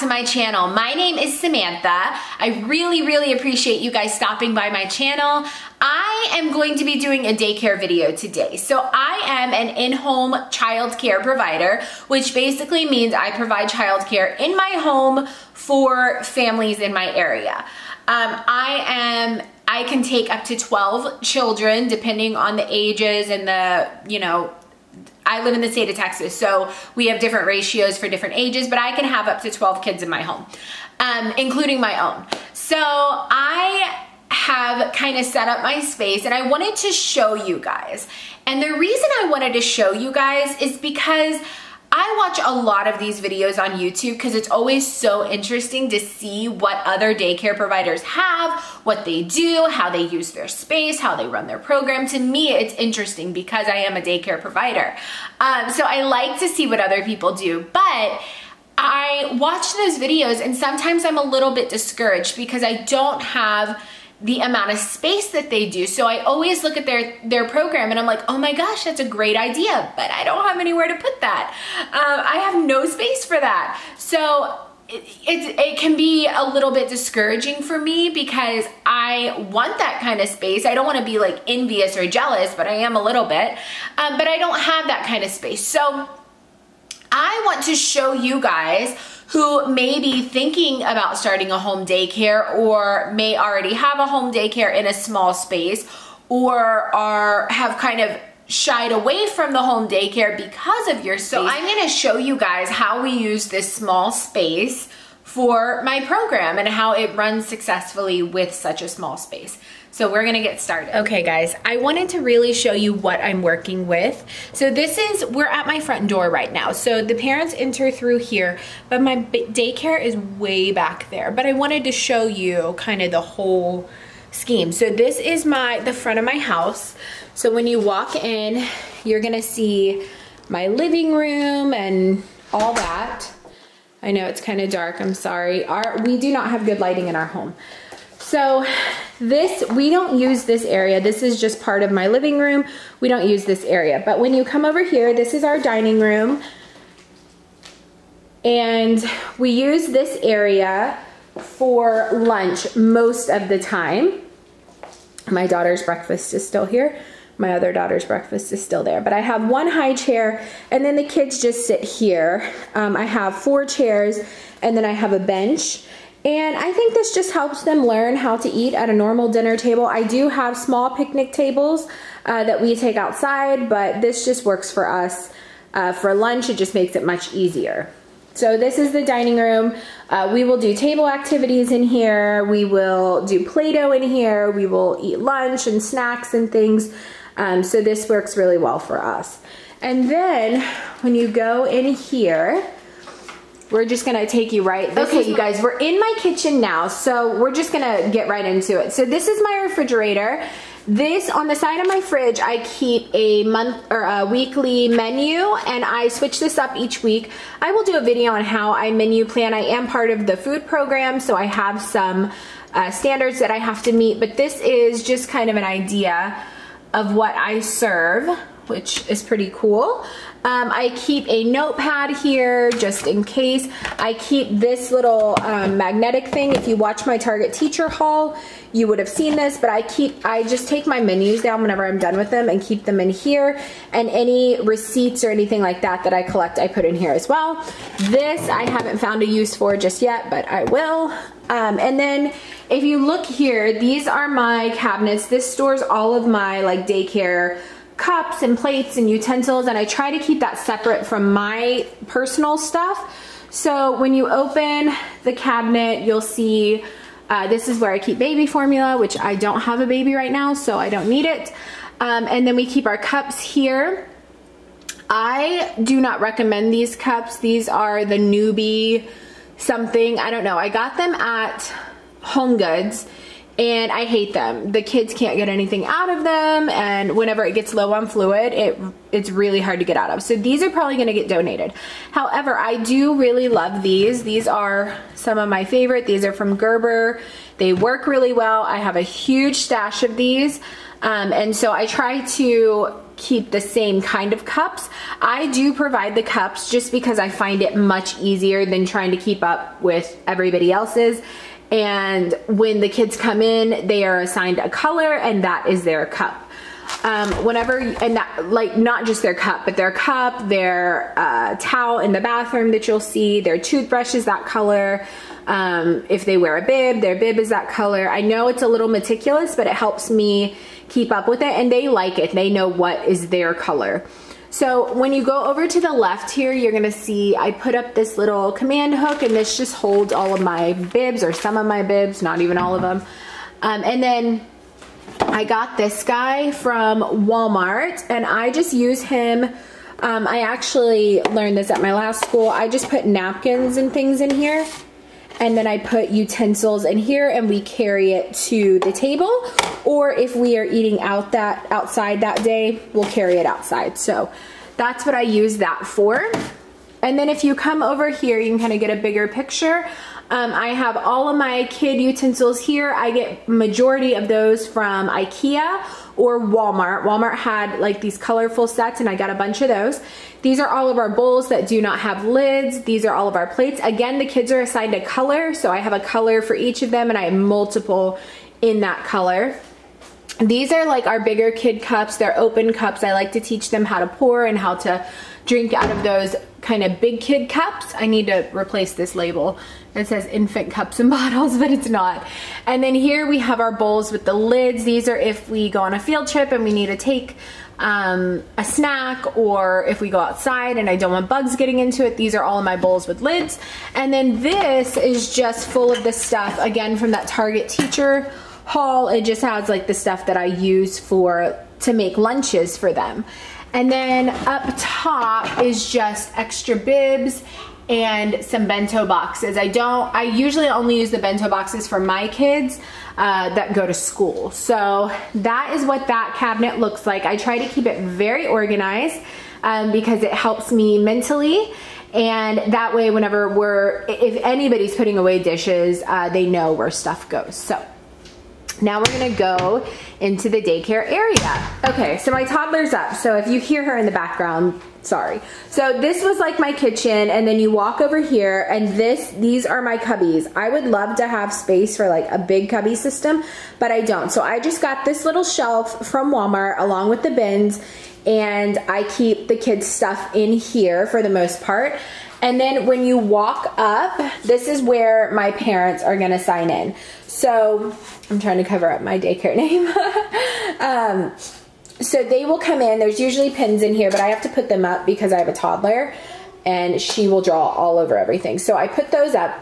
to my channel. My name is Samantha. I really appreciate you guys stopping by my channel. I am going to be doing a daycare video today. So I am an in-home child care provider, which basically means I provide child care in my home for families in my area. I can take up to 12 children depending on the ages and the, I live in the state of Texas, so we have different ratios for different ages, but I can have up to 12 kids in my home, including my own. So I have kind of set up my space and I wanted to show you guys. And the reason I wanted to show you guys is because I watch a lot of these videos on YouTube because it's always so interesting to see what other daycare providers have, what they do, how they use their space, how they run their program. To me, it's interesting because I am a daycare provider. So I like to see what other people do, but I watch those videos and sometimes I'm a little bit discouraged because I don't have the amount of space that they do. So I always look at their program and I'm like, oh my gosh, that's a great idea, but I don't have anywhere to put that. I have no space for that. So it can be a little bit discouraging for me because I want that kind of space. I don't want to be like envious or jealous, but I am a little bit. But I don't have that kind of space. So I want to show you guys who may be thinking about starting a home daycare or may already have a home daycare in a small space or have kind of shied away from the home daycare because of your space. So I'm going to show you guys how we use this small space for my program and how it runs successfully with such a small space. So we're gonna get started. Okay guys, I wanted to really show you what I'm working with. So we're at my front door right now. So the parents enter through here, but my daycare is way back there. But I wanted to show you kind of the whole scheme. So this is the front of my house. So when you walk in, you're gonna see my living room and all that. I know it's kind of dark, I'm sorry. We do not have good lighting in our home. So we don't use this area. This is just part of my living room. We don't use this area. But when you come over here, this is our dining room. And we use this area for lunch most of the time. My daughter's breakfast is still here. My other daughter's breakfast is still there. But I have one high chair and then the kids just sit here. I have 4 chairs and then I have a bench. And I think this just helps them learn how to eat at a normal dinner table. I do have small picnic tables that we take outside, but this just works for us. For lunch, it just makes it much easier. So this is the dining room. We will do table activities in here. We will do Play-Doh in here. We will eat lunch and snacks and things. So this works really well for us. And then when you go in here, we're just gonna take you right. Okay, you guys, we're in my kitchen now, so we're just gonna get right into it. So this is my refrigerator. This, on the side of my fridge, I keep a weekly menu, and I switch this up each week. I will do a video on how I menu plan. I am part of the food program, so I have some standards that I have to meet, but this is just kind of an idea of what I serve, which is pretty cool. I keep a notepad here just in case. I keep this little magnetic thing. If you watch my Target teacher haul, you would have seen this, but I just take my menus down whenever I'm done with them and keep them in here. And any receipts or anything like that that I collect, I put in here as well. This I haven't found a use for just yet, but I will. And then if you look here, these are my cabinets. This stores all of my daycare cups and plates and utensils, and I try to keep that separate from my personal stuff. So when you open the cabinet, you'll see this is where I keep baby formula, which I don't have a baby right now, so I don't need it. And then we keep our cups here. I do not recommend these cups. These are the newbie something, I don't know. I got them at Home Goods and I hate them. The kids can't get anything out of them, and whenever it gets low on fluid, it's really hard to get out of. So these are probably gonna get donated. However, I do really love these. These are some of my favorite. These are from Gerber. They work really well. I have a huge stash of these. And so I try to keep the same kind of cups. I do provide the cups just because I find it much easier than trying to keep up with everybody else's. And when the kids come in, they are assigned a color and that is their cup. And that, like, not just their cup, but their cup, their towel in the bathroom that you'll see, their toothbrush is that color. If they wear a bib, their bib is that color. I know it's a little meticulous, but it helps me keep up with it, and they like it. They know what is their color. So when you go over to the left here, you're gonna see I put up this little command hook, and this just holds all of my bibs, or some of my bibs, not even all of them. And then I got this guy from Walmart, and I just use him. I actually learned this at my last school. I just put napkins and things in here, and then I put utensils in here, and we carry it to the table. Or if we are eating outside that day, we'll carry it outside. So that's what I use that for. And then if you come over here, you can kind of get a bigger picture. I have all of my kid utensils here. I get majority of those from IKEA or Walmart. Walmart had like these colorful sets, and I got a bunch of those. These are all of our bowls that do not have lids. These are all of our plates. Again, the kids are assigned a color, so I have a color for each of them, and I have multiple in that color. These are like our bigger kid cups. They're open cups. I like to teach them how to pour and how to drink out of those kind of big kid cups. I need to replace this label. It says infant cups and bottles, but it's not. And then here we have our bowls with the lids. These are if we go on a field trip and we need to take a snack, or if we go outside and I don't want bugs getting into it. These are all of my bowls with lids. And then this is just full of the stuff, again, from that Target teacher haul. It just has like the stuff that I use to make lunches for them. And then up top is just extra bibs and some bento boxes. I usually only use the bento boxes for my kids that go to school. So that is what that cabinet looks like. I try to keep it very organized because it helps me mentally. And that way, whenever if anybody's putting away dishes, they know where stuff goes. So now we're gonna go into the daycare area. Okay, so my toddler's up, so if you hear her in the background, sorry. So this was like my kitchen, and then you walk over here, and these are my cubbies. I would love to have space for like a big cubby system, but I don't. So I just got this little shelf from Walmart along with the bins, and I keep the kids' stuff in here for the most part. And then when you walk up, this is where my parents are gonna sign in. So I'm trying to cover up my daycare name. So they will come in. There's usually pins in here, but I have to put them up because I have a toddler and she will draw all over everything. So I put those up.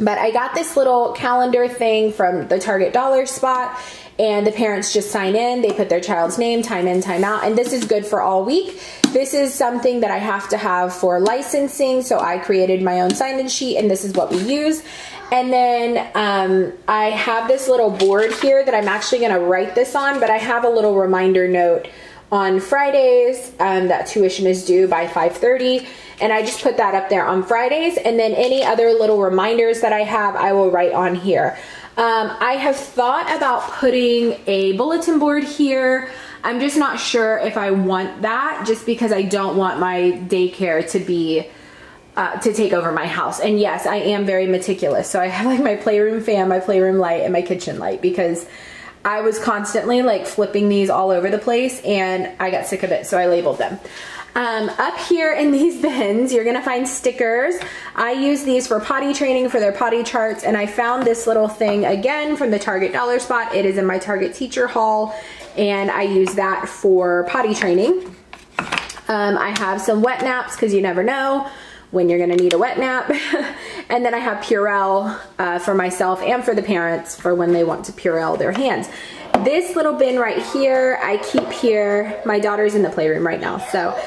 But I got this little calendar thing from the Target dollar spot, and the parents just sign in. They put their child's name, time in, time out, and this is good for all week. This is something that I have to have for licensing, so I created my own sign-in sheet, and this is what we use. And then I have this little board here that I'm actually going to write this on, but I have a little reminder note on Fridays that tuition is due by 5:30, and I just put that up there on Fridays, and then any other little reminders that I have, I will write on here. I have thought about putting a bulletin board here. I'm just not sure if I want that, just because I don't want my daycare to be to take over my house. And yes, I am very meticulous, so I have like my playroom fan, my playroom light, and my kitchen light, because I was constantly like flipping these all over the place and I got sick of it, so I labeled them. Up here in these bins, you're gonna find stickers. I use these for potty training, for their potty charts, and I found this little thing again from the Target dollar spot. It is in my Target teacher haul, and I use that for potty training. I have some wet naps, because you never know when you're gonna need a wet nap. And then I have Purell for myself and for the parents for when they want to Purell their hands. This little bin right here, I keep here. My daughter's in the playroom right now, so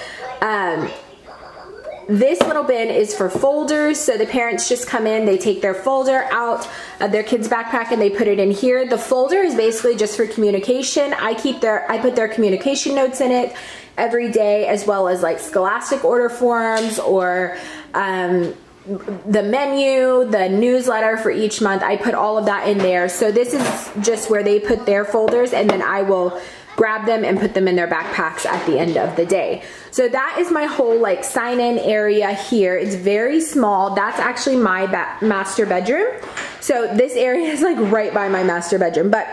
this little bin is for folders. So the parents just come in, they take their folder out of their kid's backpack and they put it in here. The folder is basically just for communication. I put their communication notes in it every day, as well as like Scholastic order forms, or the menu, the newsletter for each month. I put all of that in there. So this is just where they put their folders, and then I will grab them and put them in their backpacks at the end of the day. So that is my whole like sign-in area here. It's very small. That's actually my master bedroom. So this area is like right by my master bedroom, but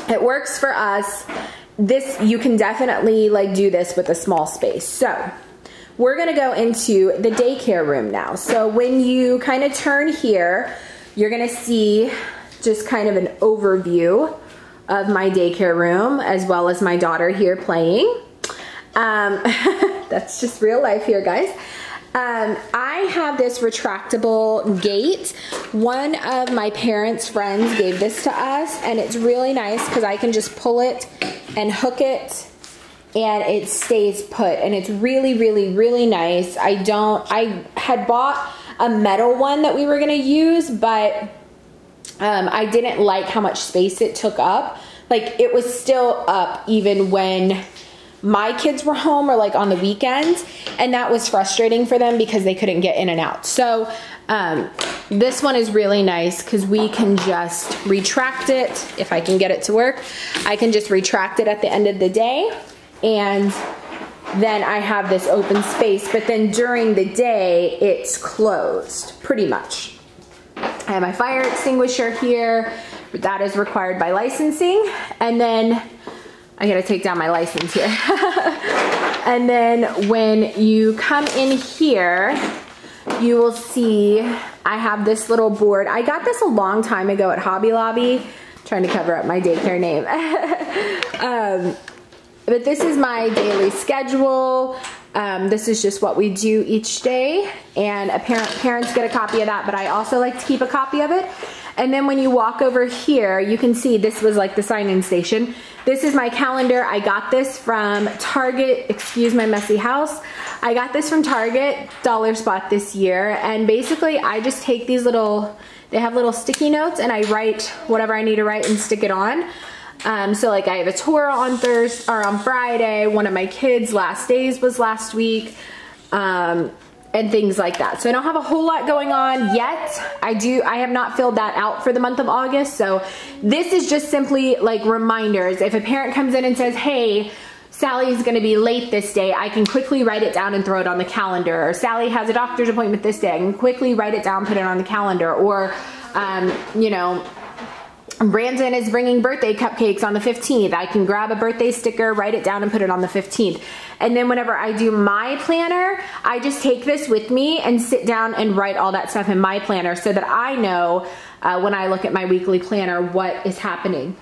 it works for us. This, you can definitely like do this with a small space. So we're gonna go into the daycare room now. So when you kind of turn here, you're gonna see just kind of an overview of my daycare room, as well as my daughter here playing. That's just real life here, guys. I have this retractable gate. One of my parents' friends gave this to us, and it's really nice because I can just pull it and hook it and it stays put, and it's really, really, really nice. I had bought a metal one that we were gonna use, but I didn't like how much space it took up. Like, it was still up even when my kids were home or like on the weekends, and that was frustrating for them because they couldn't get in and out. So this one is really nice because we can just retract it. If I can get it to work, I can just retract it at the end of the day, and then I have this open space, but then during the day it's closed pretty much. I have my fire extinguisher here. That is required by licensing. And then I gotta take down my license here. And then when you come in here, you will see I have this little board. I got this a long time ago at Hobby Lobby. Trying to cover up my daycare name. But this is my daily schedule. This is just what we do each day, and parents get a copy of that, but I also like to keep a copy of it. And then when you walk over here, you can see this was like the sign-in station. This is my calendar. I got this from Target. Excuse my messy house. I got this from Target Dollar Spot this year, and basically I just take these little, they have little sticky notes, and I write whatever I need to write and stick it on. So like I have a tour on Thursday or on Friday. One of my kids' last days was last week, and things like that. So I don't have a whole lot going on yet. I have not filled that out for the month of August. So this is just simply like reminders. If a parent comes in and says, hey, Sally's gonna be late this day, I can quickly write it down and throw it on the calendar. Or Sally has a doctor's appointment this day, I can quickly write it down, put it on the calendar. Or, you know, Brandon is bringing birthday cupcakes on the 15th. I can grab a birthday sticker, write it down, and put it on the 15th. And then whenever I do my planner, I just take this with me and sit down and write all that stuff in my planner so that I know when I look at my weekly planner what is happening.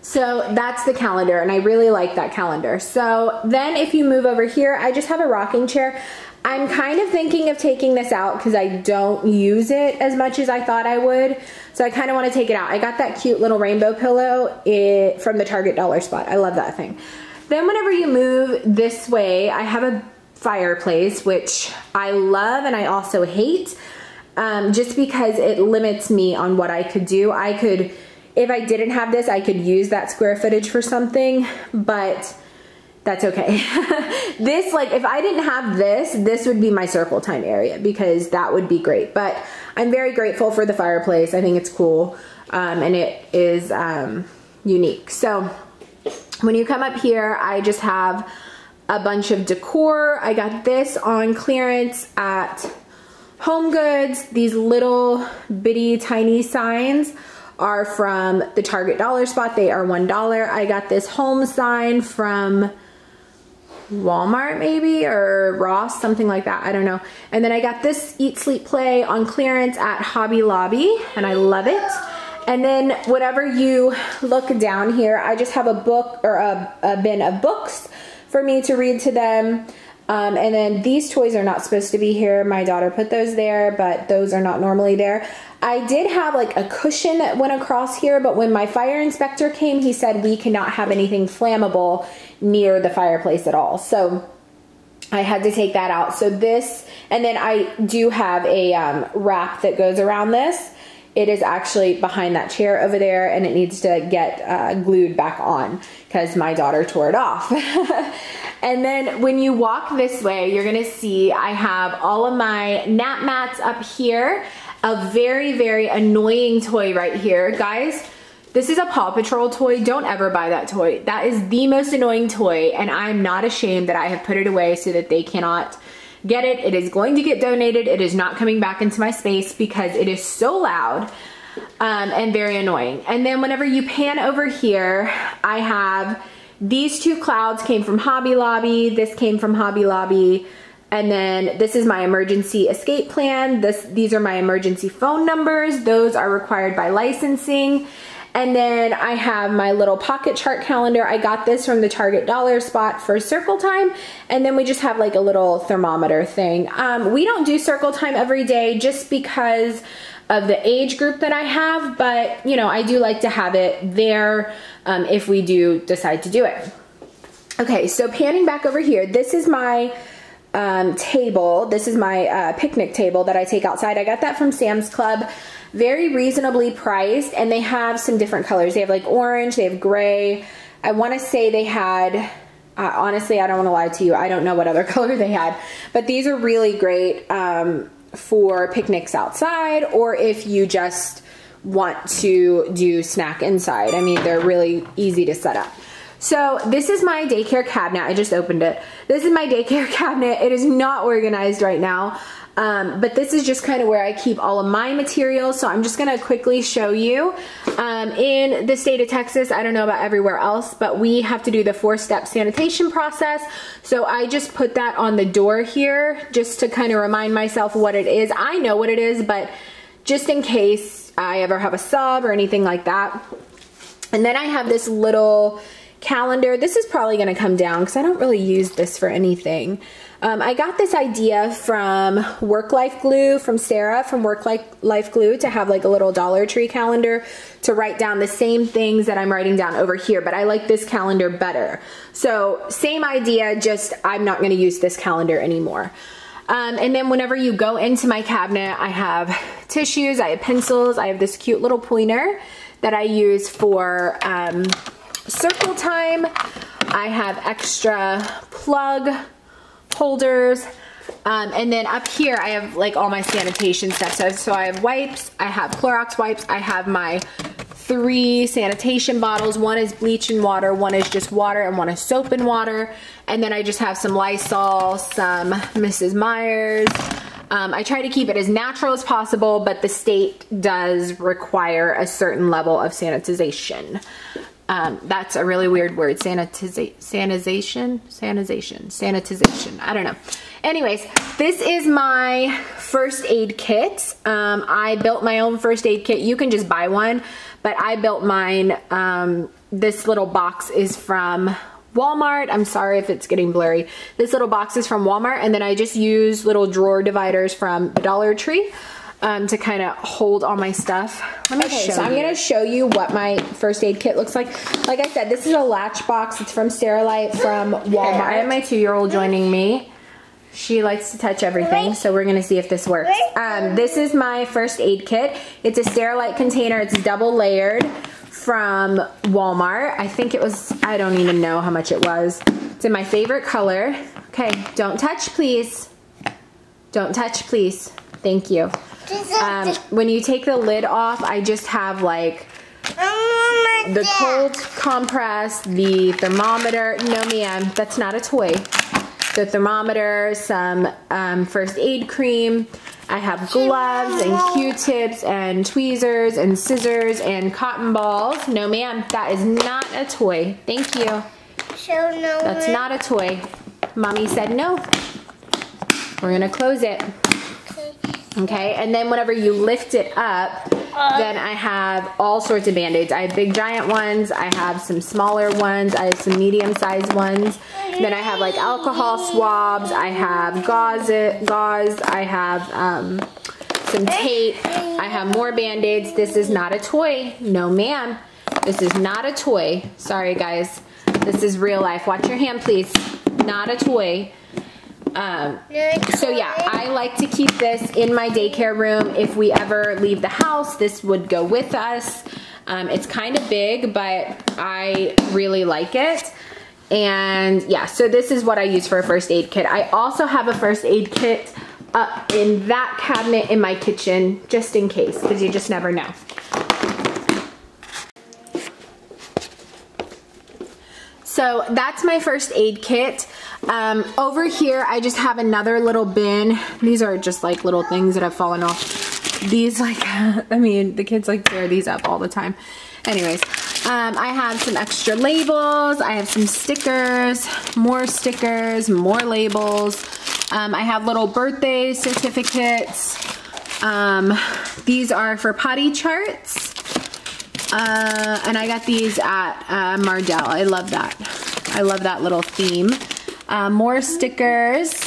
So that's the calendar, and I really like that calendar. So then if you move over here, I just have a rocking chair. I'm kind of thinking of taking this out because I don't use it as much as I thought I would. So I kind of want to take it out. I got that cute little rainbow pillow from the Target Dollar Spot. I love that thing. Then whenever you move this way, I have a fireplace, which I love and I also hate, just because it limits me on what I could do. If I didn't have this, I could use that square footage for something, but that's okay. This, like, if I didn't have this, this would be my circle time area because that would be great. But I'm very grateful for the fireplace. I think it's cool, and it is unique. So when you come up here, I just have a bunch of decor. I got this on clearance at Home Goods. These little bitty tiny signs are from the Target Dollar Spot. They are $1. I got this home sign from Walmart maybe, or Ross, something like that, I don't know. And then I got this Eat Sleep Play on clearance at Hobby Lobby, and I love it. And then whenever you look down here, I just have a book or a bin of books for me to read to them. And then these toys are not supposed to be here. My daughter put those there, but those are not normally there. I did have like a cushion that went across here, but when my fire inspector came, he said we cannot have anything flammable near the fireplace at all. So I had to take that out. So this, and then I do have a wrap that goes around this. It is actually behind that chair over there, and it needs to get glued back on because my daughter tore it off. And then when you walk this way, you're gonna see I have all of my nap mats up here. A very, very annoying toy right here. Guys, This is a Paw Patrol toy. Don't ever buy that toy. That is the most annoying toy, and I'm not ashamed that I have put it away so that they cannot get it. It is going to get donated. It is not coming back into my space because it is so loud and very annoying. And then whenever you pan over here, I have these two clouds came from Hobby Lobby. This came from Hobby Lobby. And then this is my emergency escape plan. These are my emergency phone numbers. Those are required by licensing. And then I have my little pocket chart calendar. I got this from the Target dollar spot for circle time. And then we just have like a little thermometer thing. We don't do circle time every day just because of the age group that I have, but you know, I do like to have it there if we do decide to do it. Okay, so panning back over here, this is my table. This is my picnic table that I take outside. I got that from Sam's Club. Very reasonably priced, and they have some different colors. They have like orange, they have gray. I want to say they had, honestly, I don't want to lie to you, I don't know what other color they had, but these are really great for picnics outside, or if you just want to do snack inside. I mean, they're really easy to set up. So this is my daycare cabinet. I just opened it. This is my daycare cabinet. It is not organized right now, but this is just kind of where I keep all of my materials. So I'm just gonna quickly show you. In the state of Texas, I don't know about everywhere else, but we have to do the 4-step sanitation process. So I just put that on the door here just to kind of remind myself what it is. I know what it is, but just in case I ever have a sub or anything like that. And then I have this little calendar. This is probably going to come down because I don't really use this for anything. I got this idea from Work Life Glue, from Sarah from Work Life Glue, to have like a little Dollar Tree calendar to write down the same things that I'm writing down over here, but I like this calendar better. So same idea, just I'm not going to use this calendar anymore. And then whenever you go into my cabinet, I have tissues, I have pencils, I have this cute little pointer that I use for circle time. I have extra plug holders, and then up here I have like all my sanitation stuff. So I have wipes, I have Clorox wipes, I have my 3 sanitation bottles. One is bleach and water, one is just water, and one is soap and water. And then I just have some Lysol, some Mrs. Meyer's. I try to keep it as natural as possible, but the state does require a certain level of sanitization. That's a really weird word, sanitization, I don't know. Anyways, this is my first aid kit. I built my own first aid kit. You can just buy one, but I built mine. This little box is from Walmart. I'm sorry if it's getting blurry. This little box is from Walmart, and then I just use little drawer dividers from the Dollar Tree to kind of hold all my stuff. Let me show you. I'm going to show you what my first aid kit looks like. Like I said, this is a latch box. It's from Sterilite from Walmart. Okay, I have my 2-year-old joining me. She likes to touch everything, so we're going to see if this works. This is my first aid kit. It's a Sterilite container. It's double layered from Walmart. I think it was, I don't even know how much it was. It's in my favorite color. Okay, don't touch, please. Don't touch, please. Thank you. When you take the lid off, I just have like the cold compress, the thermometer. No, ma'am, that's not a toy. The thermometer, some first aid cream. I have gloves and Q-tips and tweezers and scissors and cotton balls. No, ma'am, that is not a toy. Thank you. That's not a toy. Mommy said no. We're gonna close it. Okay, and then whenever you lift it up, then I have all sorts of Band-Aids. I have big giant ones, I have some smaller ones, I have some medium-sized ones. Then I have like alcohol swabs, I have gauze, I have some tape, I have more Band-Aids. This is not a toy. No, ma'am. This is not a toy. Sorry, guys. This is real life. Watch your hand, please. Not a toy. So yeah, I like to keep this in my daycare room. If we ever leave the house, this would go with us. It's kind of big, but I really like it. And yeah, so this is what I use for a first aid kit. I also have a first aid kit up in that cabinet in my kitchen, just in case, because you just never know. So that's my first aid kit. Over here, I just have another little bin. These are just like little things that have fallen off. These like, I mean, the kids like tear these up all the time. Anyways, I have some extra labels. I have some stickers, more labels. I have little birthday certificates. These are for potty charts. And I got these at Mardell. I love that. I love that little theme. More stickers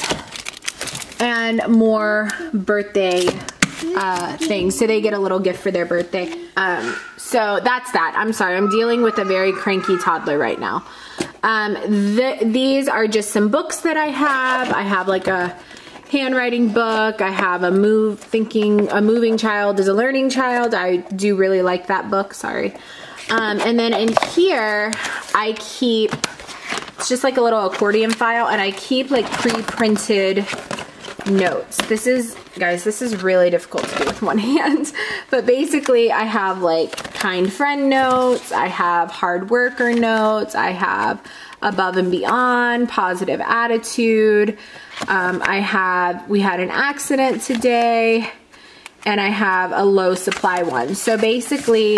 and more birthday things. So they get a little gift for their birthday. So that's that. I'm sorry. I'm dealing with a very cranky toddler right now. These are just some books that I have. I have like a handwriting book. I have a moving child is a learning child. I do really like that book, sorry. And then in here, I keep, it's just like a little accordion file, and I keep like pre-printed notes. This is, guys, this is really difficult to do with one hand, but basically I have like kind friend notes, I have hard worker notes, I have above and beyond, positive attitude, we had an accident today, and I have a low supply one. So basically,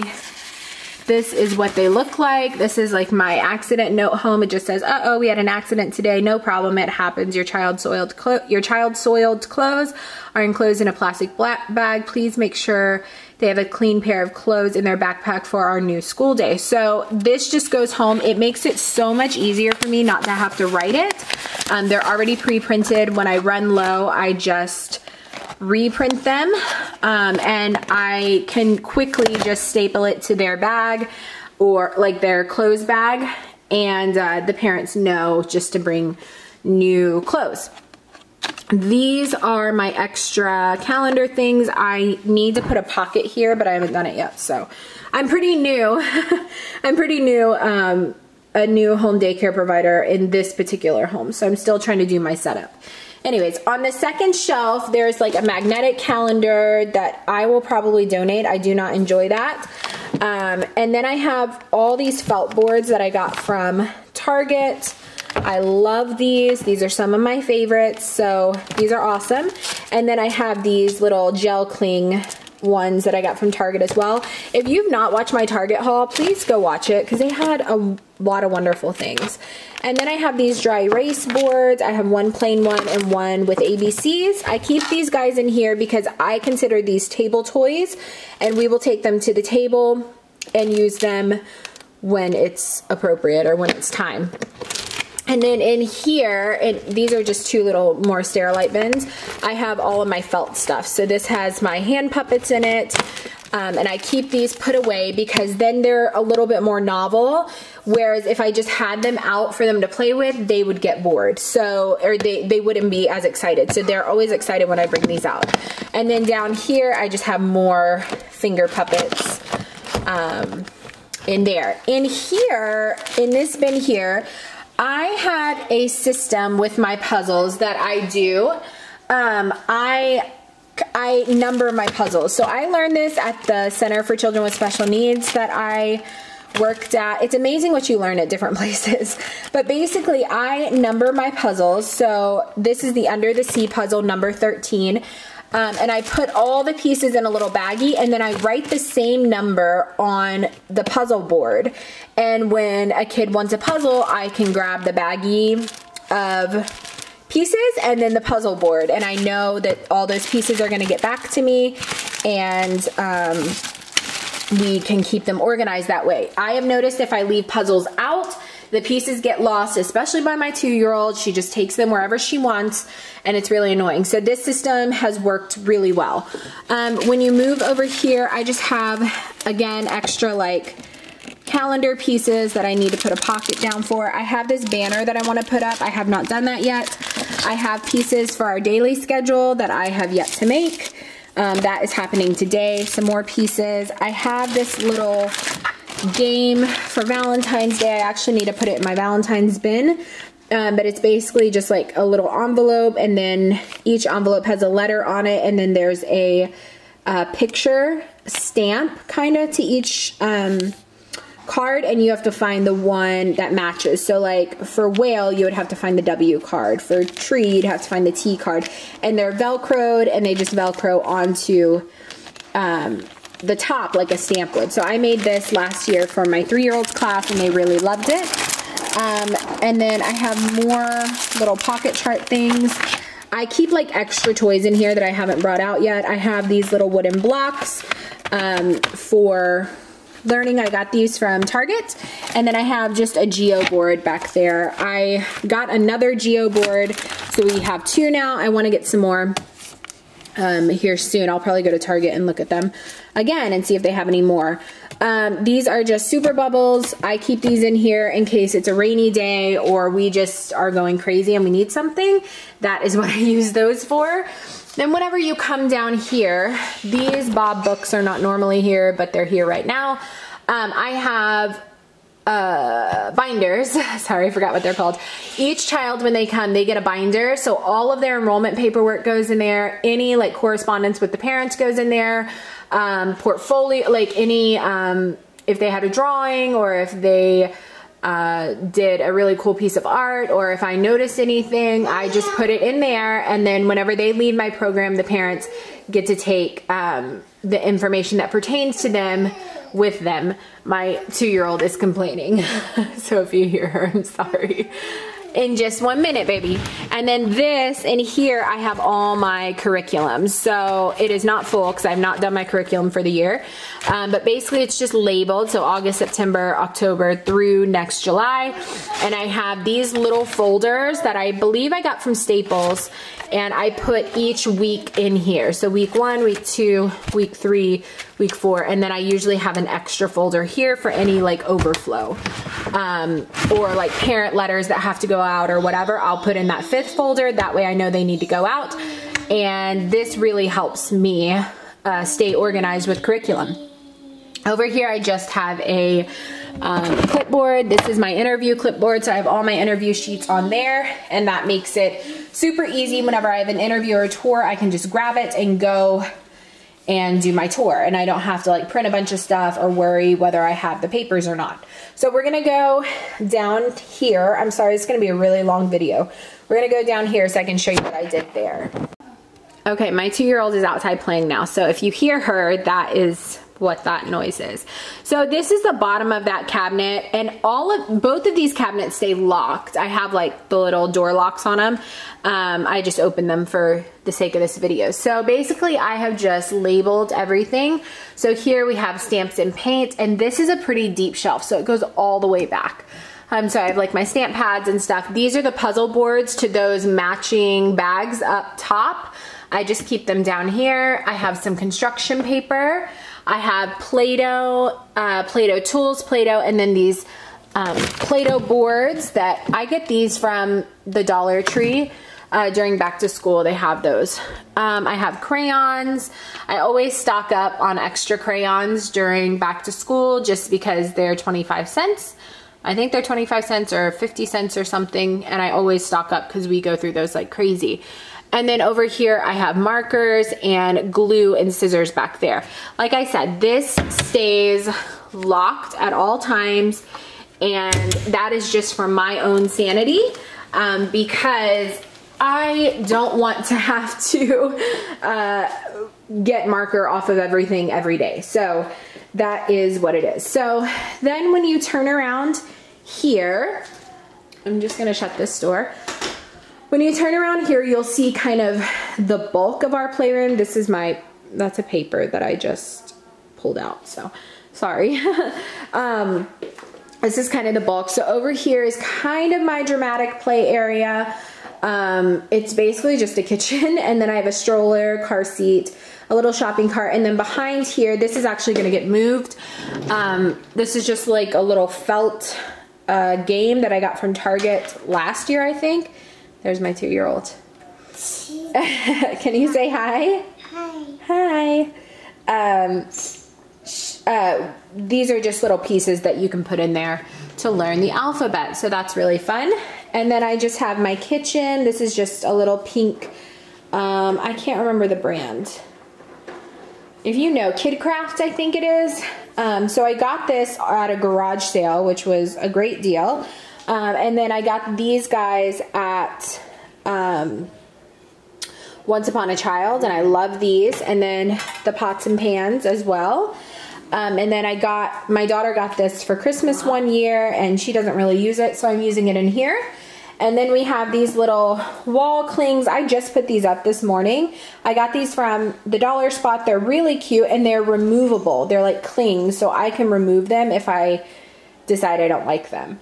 this is what they look like. This is like my accident note home. It just says, uh-oh, we had an accident today. No problem, it happens. Your child's soiled clothes are enclosed in a plastic bag. Please make sure they have a clean pair of clothes in their backpack for our new school day. So this just goes home. It makes it so much easier for me not to have to write it. They're already pre-printed. When I run low, I just reprint them, and I can quickly just staple it to their bag or like their clothes bag, and the parents know just to bring new clothes. These are my extra calendar things. I need to put a pocket here, but I haven't done it yet, so I'm pretty new. I'm pretty new, a new home daycare provider in this particular home, so I'm still trying to do my setup. Anyways, on the second shelf, there's like a magnetic calendar that I will probably donate. I do not enjoy that. And then I have all these felt boards that I got from Target. I love these. These are some of my favorites, so these are awesome. And then I have these little gel cling ones that I got from Target as well. If you've not watched my Target haul, please go watch it because they had a lot of wonderful things. And then I have these dry erase boards. I have one plain one and one with ABCs. I keep these guys in here because I consider these table toys, and we will take them to the table and use them when it's appropriate or when it's time. And then in here, these are just two little more Sterilite bins. I have all of my felt stuff. So this has my hand puppets in it. And I keep these put away because then they're a little bit more novel. Whereas if I just had them out for them to play with, they would get bored. So, or they wouldn't be as excited. So they're always excited when I bring these out. And then down here, I just have more finger puppets in there. In here, in this bin here, I had a system with my puzzles that I do. I number my puzzles. So I learned this at the Center for Children with Special Needs that I worked at. It's amazing what you learn at different places. But basically, I number my puzzles. So this is the Under the Sea puzzle number 13. And I put all the pieces in a little baggie, and then I write the same number on the puzzle board. And when a kid wants a puzzle, I can grab the baggie of pieces and then the puzzle board. And I know that all those pieces are gonna get back to me, and we can keep them organized that way. I have noticed if I leave puzzles out, the pieces get lost, especially by my 2-year-old. She just takes them wherever she wants, and it's really annoying. So this system has worked really well. When you move over here, I just have, again, extra like calendar pieces that I need to put a pocket down for. I have this banner that I want to put up. I have not done that yet. I have pieces for our daily schedule that I have yet to make. That is happening today. Some more pieces. I have this little game for Valentine's Day. I actually need to put it in my Valentine's bin, but it's basically just like a little envelope, and then each envelope has a letter on it, and then there's a picture stamp kind of to each card and you have to find the one that matches. So like for whale, you would have to find the W card. For tree, you'd have to find the T card. And they're Velcroed and they just Velcro onto the top like a stamp would. So I made this last year for my 3-year-old's class and they really loved it. And then I have more little pocket chart things. I keep like extra toys in here that I haven't brought out yet. I have these little wooden blocks for learning. I got these from Target. And then I have just a geo board back there. I got another geo board, so we have 2 now. I want to get some more here soon. I'll probably go to Target and look at them again and see if they have any more. These are just super bubbles. I keep these in here in case it's a rainy day or we just are going crazy and we need something. That is what I use those for. Then whenever you come down here, these Bob books are not normally here, but they're here right now. I have binders. Sorry, I forgot what they're called. Each child, when they come, they get a binder. So all of their enrollment paperwork goes in there. Any like correspondence with the parents goes in there. Portfolio, like any, if they had a drawing or if they did a really cool piece of art, or if I noticed anything, I just put it in there. And then whenever they leave my program, the parents get to take the information that pertains to them with them. My 2-year-old is complaining. So if you hear her, I'm sorry. In just 1 minute, baby. And then this, in here, I have all my curriculum. So it is not full because I've not done my curriculum for the year. But basically it's just labeled. So August, September, October through next July. And I have these little folders that I believe I got from Staples. And I put each week in here. So week 1, week 2, week 3, week 4. And then I usually have an extra folder here for any like overflow. Or like parent letters that have to go out or whatever. I'll put in that 5th folder. That way I know they need to go out. And this really helps me stay organized with curriculum. Over here I just have a clipboard. This is my interview clipboard, so I have all my interview sheets on there, and that makes it super easy. Whenever I have an interview or a tour, I can just grab it and go and do my tour, and I don't have to like print a bunch of stuff or worry whether I have the papers or not. So we're gonna go down here. I'm sorry, it's gonna be a really long video. We're gonna go down here so I can show you what I did there. Okay, my 2-year-old is outside playing now, so if you hear her, that is what that noise is. So this is the bottom of that cabinet, and both of these cabinets stay locked. I have like the little door locks on them. I just opened them for the sake of this video. So basically I have just labeled everything. So here we have stamps and paint, and this is a pretty deep shelf, so it goes all the way back. So I have like my stamp pads and stuff. These are the puzzle boards to those matching bags up top. I just keep them down here. I have some construction paper. I have Play-Doh, Play-Doh tools, Play-Doh, and then these Play-Doh boards that I get these from the Dollar Tree during back to school. They have those. I have crayons. I always stock up on extra crayons during back to school just because they're 25 cents. I think they're 25 cents or 50 cents or something, and I always stock up because we go through those like crazy. And then over here I have markers and glue and scissors back there. Like I said, this stays locked at all times, and that is just for my own sanity because I don't want to have to get marker off of everything every day. So that is what it is. So then when you turn around here, I'm just gonna shut this door. When you turn around here, you'll see kind of the bulk of our playroom. This is that's a paper that I just pulled out, so sorry. This is kind of the bulk. So over here is kind of my dramatic play area. It's basically just a kitchen, and then I have a stroller, car seat, a little shopping cart, and then behind here, this is actually gonna get moved. This is just like a little felt game that I got from Target last year, I think. There's my 2-year-old. Can you say hi? Hi. Hi. These are just little pieces that you can put in there to learn the alphabet, so that's really fun. And then I just have my kitchen. This is just a little pink, I can't remember the brand. If you know, Kid Craft, I think it is. So I got this at a garage sale, which was a great deal. And then I got these guys at Once Upon a Child, and I love these. And then the pots and pans as well. And then my daughter got this for Christmas one year, and she doesn't really use it, so I'm using it in here. And then we have these little wall clings. I just put these up this morning. I got these from the dollar spot. They're really cute, and they're removable. They're like clings, so I can remove them if I decide I don't like them.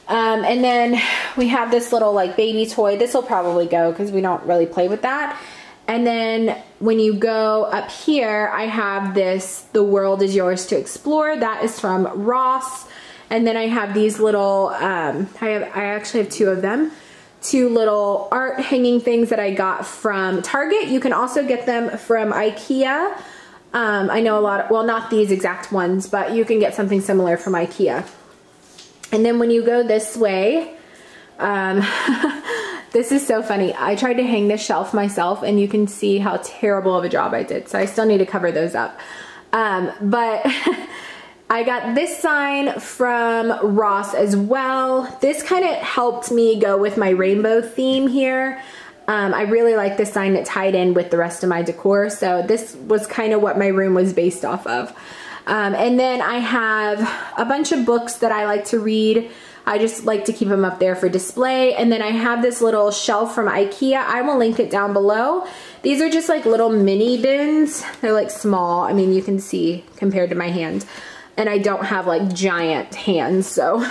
And then we have this little like baby toy. This will probably go because we don't really play with that. And then when you go up here, I have this, The World Is Yours to Explore. That is from Ross. And then I have these little, I actually have two of them. Two little art hanging things that I got from Target. You can also get them from IKEA. I know a lot of, well, not these exact ones, but you can get something similar from IKEA. And then when you go this way, this is so funny. I tried to hang this shelf myself, and you can see how terrible of a job I did. So I still need to cover those up. But I got this sign from Ross as well. This kind of helped me go with my rainbow theme here. I really like this sign that tied in with the rest of my decor. So this was kind of what my room was based off of. And then I have a bunch of books that I like to read. I just like to keep them up there for display. And then I have this little shelf from IKEA. I will link it down below. These are just like little mini bins. They're like small. I mean, you can see compared to my hand. And I don't have like giant hands, so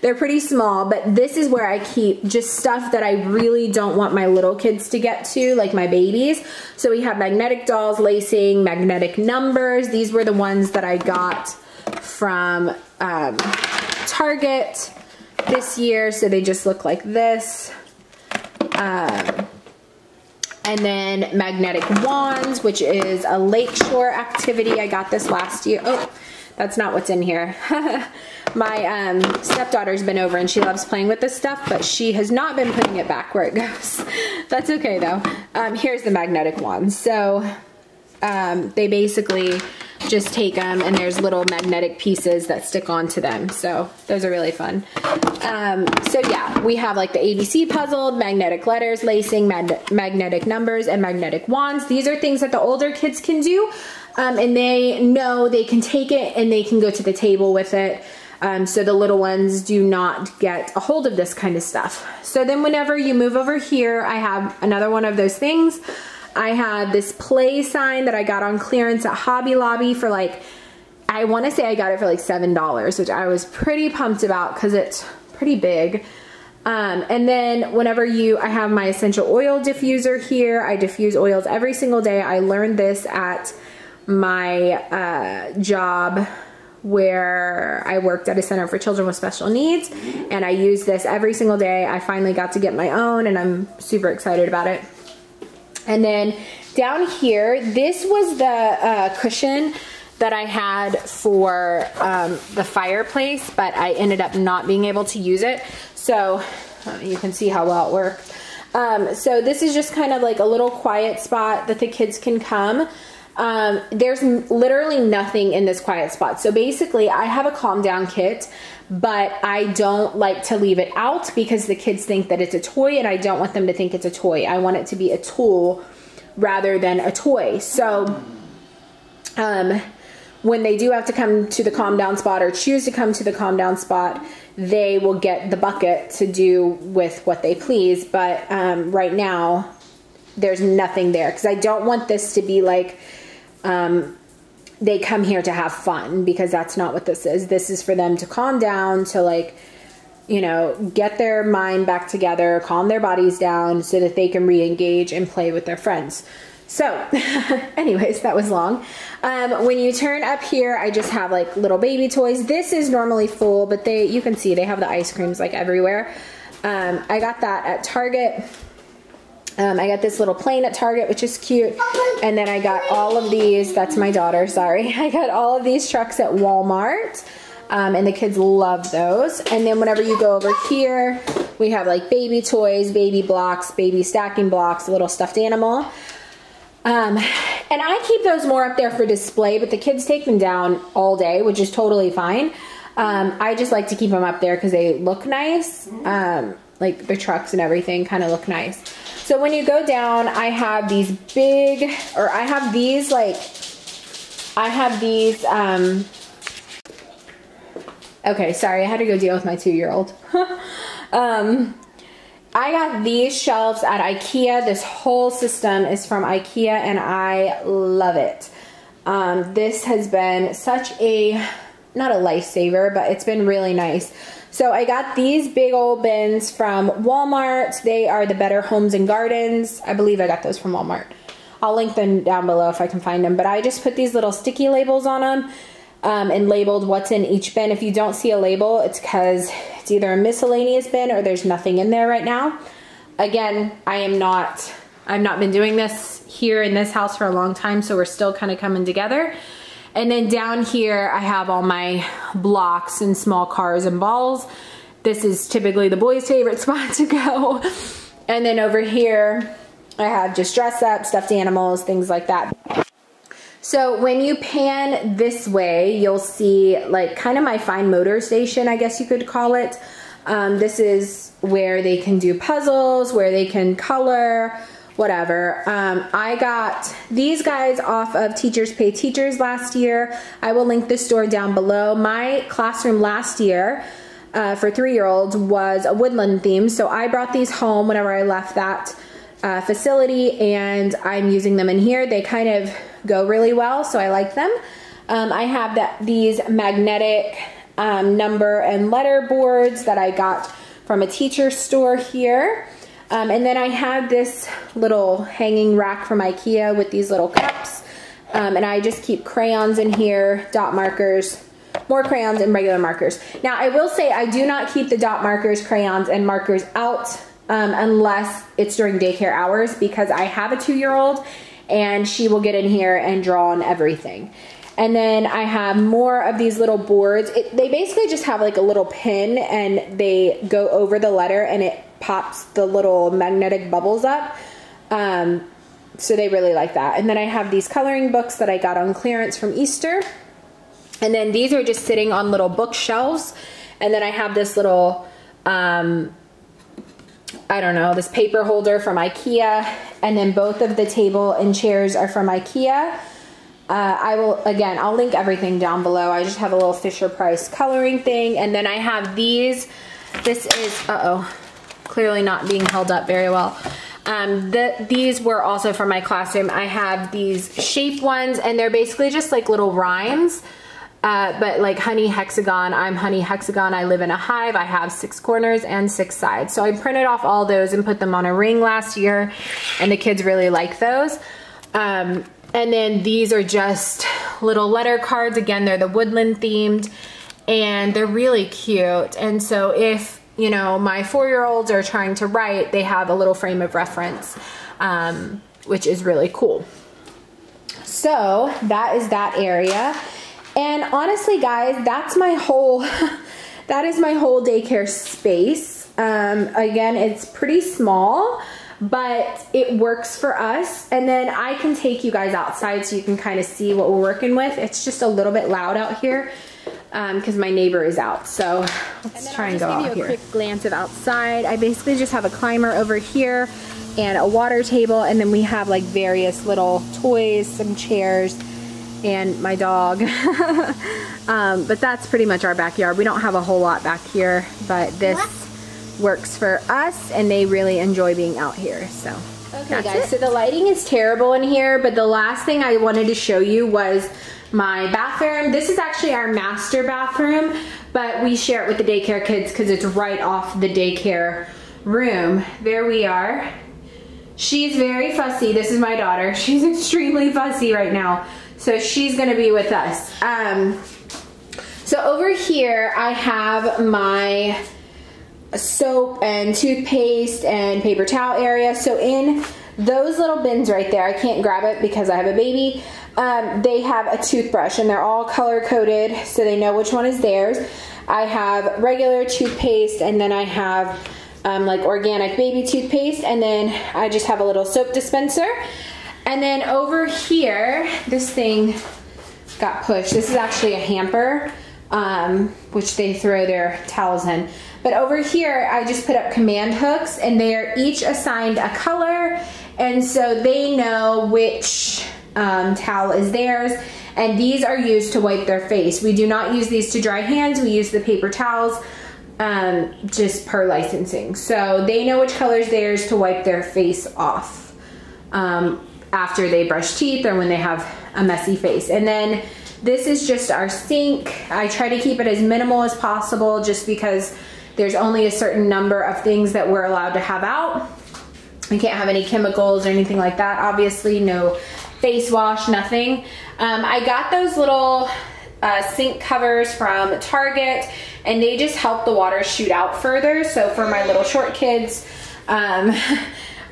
they're pretty small. But this is where I keep just stuff that I really don't want my little kids to get to, like my babies. So we have magnetic dolls, lacing, magnetic numbers. These were the ones that I got from Target this year. So they just look like this. And then magnetic wands, which is a lakeshore activity. I got this last year. Oh, that's not what's in here. My stepdaughter's been over and she loves playing with this stuff, but she has not been putting it back where it goes. That's okay though. Here's the magnetic wands. So they basically just take them, and there's little magnetic pieces that stick onto them. So those are really fun. So yeah, we have like the ABC puzzle, magnetic letters, lacing, magnetic numbers, and magnetic wands. These are things that the older kids can do. And they know they can take it and they can go to the table with it. So the little ones do not get a hold of this kind of stuff. So then whenever you move over here, I have another one of those things. I have this play sign that I got on clearance at Hobby Lobby for like, I want to say I got it for like $7, which I was pretty pumped about because it's pretty big. And then whenever I have my essential oil diffuser here. I diffuse oils every single day. I learned this at my job where I worked at a center for children with special needs, and I use this every single day. I finally got to get my own, and I'm super excited about it. And then down here, this was the cushion that I had for the fireplace, but I ended up not being able to use it. So you can see how well it worked. So this is just kind of like a little quiet spot that the kids can come. There's literally nothing in this quiet spot. So basically I have a calm down kit, but I don't like to leave it out because the kids think that it's a toy, and I don't want them to think it's a toy. I want it to be a tool rather than a toy. So, when they do have to come to the calm down spot or choose to come to the calm down spot, they will get the bucket to do with what they please. But, right now there's nothing there because I don't want this to be like, they come here to have fun, because that's not what this is. This is for them to calm down, to like, you know, get their mind back together, calm their bodies down so that they can re-engage and play with their friends. So anyways, that was long. When you turn up here, I just have like little baby toys. This is normally full, but you can see they have the ice creams like everywhere. I got that at Target. I got this little plane at Target, which is cute. And then I got all of these, that's my daughter, sorry. I got all of these trucks at Walmart. And the kids love those. And then whenever you go over here, we have like baby toys, baby blocks, baby stacking blocks, a little stuffed animal. And I keep those more up there for display, but the kids take them down all day, which is totally fine. I just like to keep them up there because they look nice. Like the trucks and everything kind of look nice. So when you go down, I have these big, or I have these like, okay, sorry, I had to go deal with my 2-year-old. I got these shelves at IKEA. This whole system is from IKEA and I love it. This has been such a, not a lifesaver, but it's been really nice. So I got these big old bins from Walmart. They are the Better Homes and Gardens. I believe I got those from Walmart. I'll link them down below if I can find them. But I just put these little sticky labels on them and labeled what's in each bin. If you don't see a label, it's because it's either a miscellaneous bin or there's nothing in there right now. Again, I've not been doing this here in this house for a long time, so we're still kind of coming together. And then down here, I have all my blocks and small cars and balls. This is typically the boys' favorite spot to go. And then over here, I have just dress up, stuffed animals, things like that. So when you pan this way, you'll see like kind of my fine motor station, I guess you could call it. This is where they can do puzzles, where they can color, whatever. I got these guys off of Teachers Pay Teachers last year. I will link the store down below. My classroom last year for 3-year-olds was a woodland theme, so I brought these home whenever I left that facility, and I'm using them in here. They kind of go really well, so I like them. I have these magnetic number and letter boards that I got from a teacher store here. And then I have this little hanging rack from IKEA with these little cups. And I just keep crayons in here, dot markers, more crayons and regular markers. Now I will say I do not keep the dot markers, crayons, and markers out unless it's during daycare hours, because I have a 2-year-old and she will get in here and draw on everything. And then I have more of these little boards. They basically just have like a little pin and they go over the letter and it pops the little magnetic bubbles up. So they really like that. And then I have these coloring books that I got on clearance from Easter. And then these are just sitting on little bookshelves. And then I have this little, I don't know, this paper holder from IKEA. And then both of the table and chairs are from IKEA. I'll link everything down below. I just have a little Fisher-Price coloring thing. And then I have these. This is, clearly not being held up very well. These were also from my classroom. I have these shape ones, and they're basically just like little rhymes. But like honey hexagon, I'm honey hexagon, I live in a hive, I have 6 corners and 6 sides. So I printed off all those and put them on a ring last year, and the kids really like those. And then these are just little letter cards. Again, they're the woodland themed, and they're really cute. And so if, you know, my 4-year-olds are trying to write, they have a little frame of reference, which is really cool. So that is that area. And honestly, guys, that's my whole, that is my whole daycare space. Again, it's pretty small, but it works for us. And then I can take you guys outside so you can kind of see what we're working with. It's just a little bit loud out here because my neighbor is out. So let's try and go out here. Give you a quick glance of outside. I basically just have a climber over here and a water table, and then we have like various little toys, some chairs, and my dog. But that's pretty much our backyard. We don't have a whole lot back here, but this works for us, and they really enjoy being out here. So okay guys, so the lighting is terrible in here, but the last thing I wanted to show you was my bathroom. This is actually our master bathroom, but we share it with the daycare kids because it's right off the daycare room. There we are. She's very fussy. This is my daughter. She's extremely fussy right now, so she's gonna be with us. So over here I have my soap and toothpaste and paper towel area. So in those little bins right there, I can't grab it because I have a baby, they have a toothbrush, and they're all color coded so they know which one is theirs. I have regular toothpaste, and then I have like organic baby toothpaste, and then I just have a little soap dispenser. And then over here, this thing got pushed. This is actually a hamper, which they throw their towels in. But over here, I just put up command hooks, and they are each assigned a color, and so they know which towel is theirs, and these are used to wipe their face. We do not use these to dry hands. We use the paper towels just per licensing. So they know which color is theirs to wipe their face off after they brush teeth or when they have a messy face. And then this is just our sink. I try to keep it as minimal as possible just because there's only a certain number of things that we're allowed to have out. We can't have any chemicals or anything like that. Obviously, no face wash, nothing. I got those little sink covers from Target, and they just help the water shoot out further. So for my little short kids,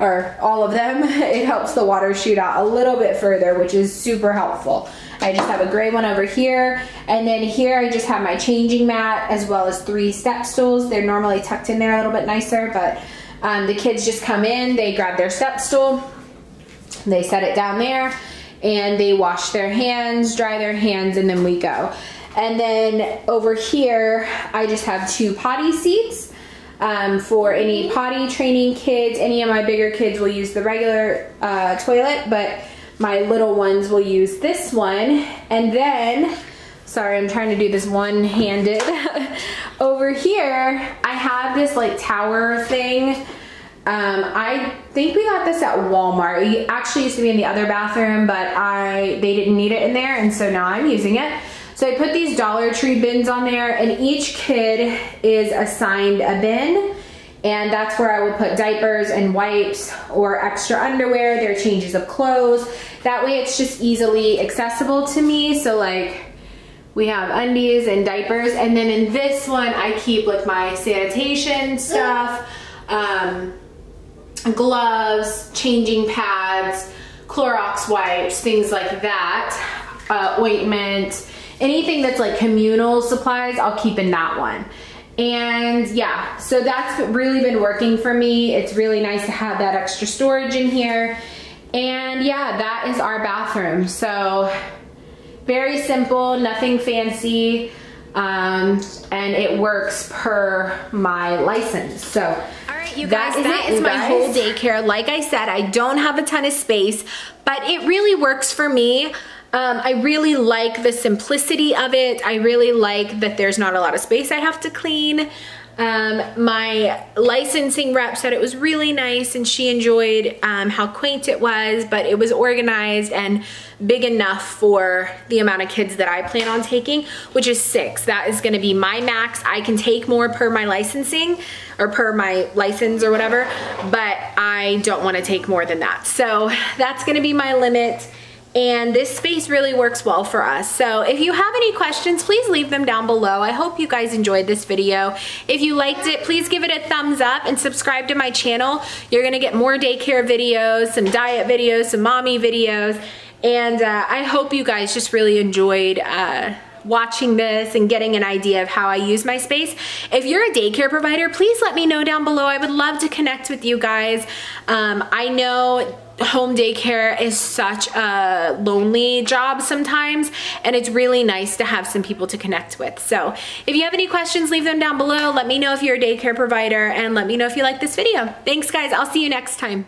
or all of them, it helps the water shoot out a little bit further, which is super helpful. I just have a gray one over here, and then here I just have my changing mat as well as 3 step stools. They're normally tucked in there a little bit nicer, but the kids just come in, they grab their step stool, they set it down there, and they wash their hands, dry their hands, and then we go. And then over here, I just have 2 potty seats for any potty training kids. Any of my bigger kids will use the regular toilet, but my little ones will use this one. And then, sorry, I'm trying to do this one-handed. Over here, I have this like tower thing. I think we got this at Walmart. It actually used to be in the other bathroom, but they didn't need it in there, and so now I'm using it. So I put these Dollar Tree bins on there, and each kid is assigned a bin, and that's where I will put diapers and wipes or extra underwear, their changes of clothes. That way it's just easily accessible to me. So like we have undies and diapers, and then in this one I keep like my sanitation stuff, gloves, changing pads, Clorox wipes, things like that, ointment, anything that's like communal supplies, I'll keep in that one. And yeah, so that's really been working for me. It's really nice to have that extra storage in here. And yeah, that is our bathroom. So very simple, nothing fancy, and it works per my license. So you guys, that is my whole daycare. Like I said, I don't have a ton of space, but it really works for me. I really like the simplicity of it. I really like that there's not a lot of space I have to clean. My licensing rep said it was really nice, and she enjoyed how quaint it was, but it was organized and big enough for the amount of kids that I plan on taking, which is 6. That is gonna be my max. I can take more per my licensing or per my license or whatever, but I don't wanna take more than that. So that's gonna be my limit. And this space really works well for us. So if you have any questions, please leave them down below. I hope you guys enjoyed this video. If you liked it, please give it a thumbs up and subscribe to my channel. You're gonna get more daycare videos, some diet videos, some mommy videos. And I hope you guys just really enjoyed watching this and getting an idea of how I use my space. If you're a daycare provider, please let me know down below. I would love to connect with you guys. I know home daycare is such a lonely job sometimes, and it's really nice to have some people to connect with. So if you have any questions, leave them down below. Let me know if you're a daycare provider, and let me know if you like this video. Thanks guys, I'll see you next time.